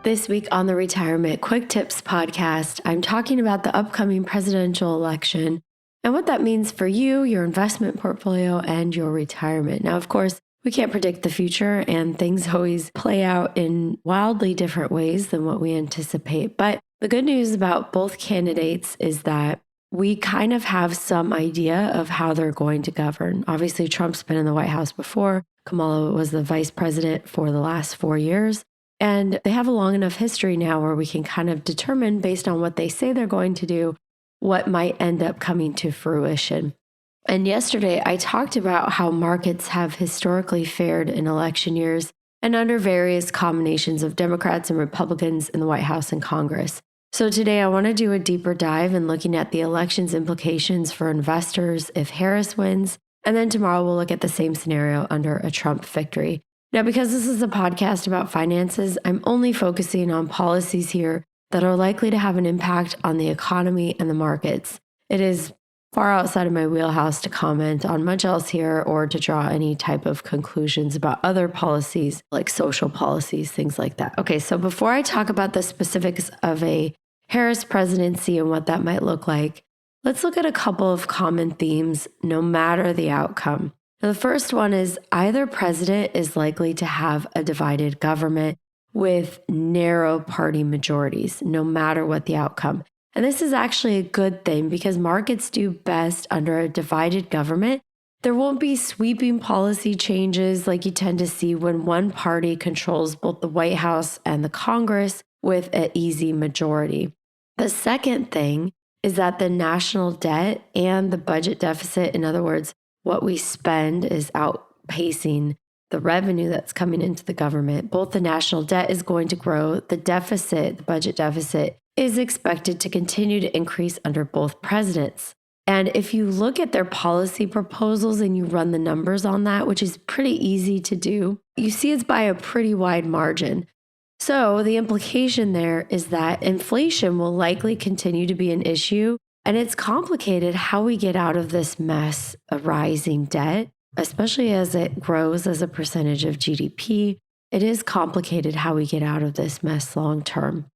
This week on the Retirement Quick Tips podcast, I'm talking about the upcoming presidential election and what that means for you, your investment portfolio, and your retirement. Now, of course, we can't predict the future and things always play out in wildly different ways than what we anticipate. But the good news about both candidates is that we kind of have some idea of how they're going to govern. Obviously, Trump's been in the White House before. Kamala was the vice president for the last 4 years. And they have a long enough history now where we can kind of determine, based on what they say they're going to do, what might end up coming to fruition. And yesterday, I talked about how markets have historically fared in election years and under various combinations of Democrats and Republicans in the White House and Congress. So today, I want to do a deeper dive in looking at the election's implications for investors if Harris wins. And then tomorrow, we'll look at the same scenario under a Trump victory. Now, because this is a podcast about finances, I'm only focusing on policies here that are likely to have an impact on the economy and the markets. It is far outside of my wheelhouse to comment on much else here or to draw any type of conclusions about other policies like social policies, things like that. Okay, so before I talk about the specifics of a Harris presidency and what that might look like, let's look at a couple of common themes no matter the outcome. Now, the first one is either president is likely to have a divided government with narrow party majorities, no matter what the outcome. And this is actually a good thing because markets do best under a divided government. There won't be sweeping policy changes like you tend to see when one party controls both the White House and the Congress with an easy majority. The second thing is that the national debt and the budget deficit, in other words, what we spend is outpacing the revenue that's coming into the government. Both the national debt is going to grow. The deficit, the budget deficit, is expected to continue to increase under both presidents. And if you look at their policy proposals and you run the numbers on that, which is pretty easy to do, you see it's by a pretty wide margin. So the implication there is that inflation will likely continue to be an issue. And it's complicated how we get out of this mess of rising debt, especially as it grows as a percentage of GDP. It is complicated how we get out of this mess long term.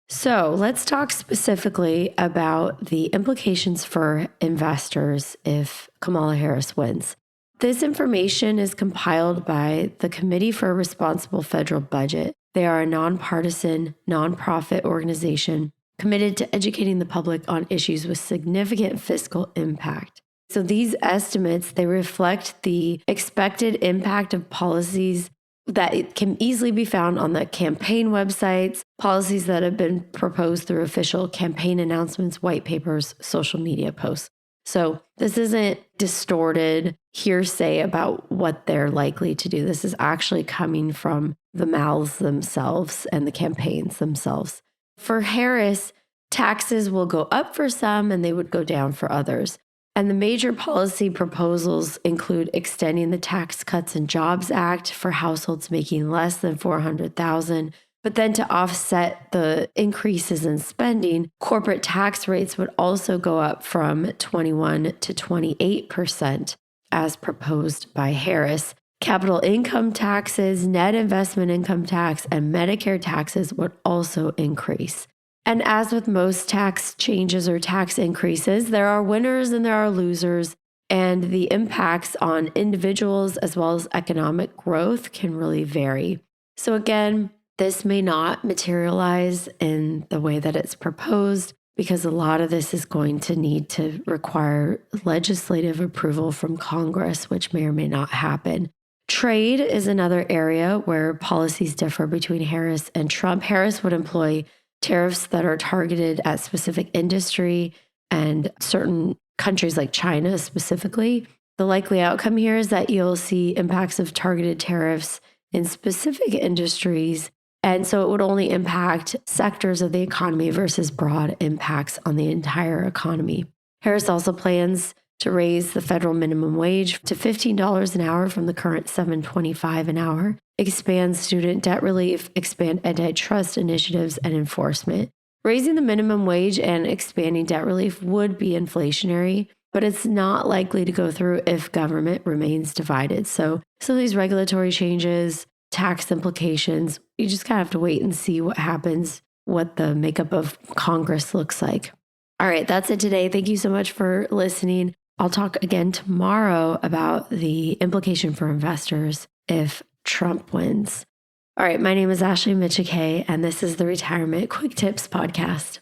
So let's talk specifically about the implications for investors if Kamala Harris wins. This information is compiled by the Committee for a Responsible Federal Budget. They are a nonpartisan, nonprofit organization committed to educating the public on issues with significant fiscal impact. So these estimates, they reflect the expected impact of policies that it can easily be found on the campaign websites, policies that have been proposed through official campaign announcements, white papers, social media posts. So this isn't distorted hearsay about what they're likely to do. This is actually coming from the mouths themselves and the campaigns themselves. For Harris, taxes will go up for some and they would go down for others. And the major policy proposals include extending the Tax Cuts and Jobs Act for households making less than $400,000. But then to offset the increases in spending, corporate tax rates would also go up from 21 to 28% as proposed by Harris. Capital income taxes, net investment income tax, and Medicare taxes would also increase. And as with most tax changes or tax increases, there are winners and there are losers, and the impacts on individuals as well as economic growth can really vary. So again, this may not materialize in the way that it's proposed because a lot of this is going to need to require legislative approval from Congress, which may or may not happen. Trade is another area where policies differ between Harris and Trump. Harris would employ tariffs that are targeted at specific industry and certain countries like China specifically. The likely outcome here is that you'll see impacts of targeted tariffs in specific industries. And so it would only impact sectors of the economy versus broad impacts on the entire economy. Harris also plans to raise the federal minimum wage to $15 an hour from the current $7.25 an hour, expand student debt relief, expand antitrust initiatives and enforcement. Raising the minimum wage and expanding debt relief would be inflationary, but it's not likely to go through if government remains divided. So some of these regulatory changes, tax implications you just kind of have to wait and see what happens, what the makeup of Congress looks like. All right, that's it today. Thank you so much for listening. I'll talk again tomorrow about the implication for investors if Trump wins. All right, my name is Ashley Michike, and this is the Retirement Quick Tips Podcast.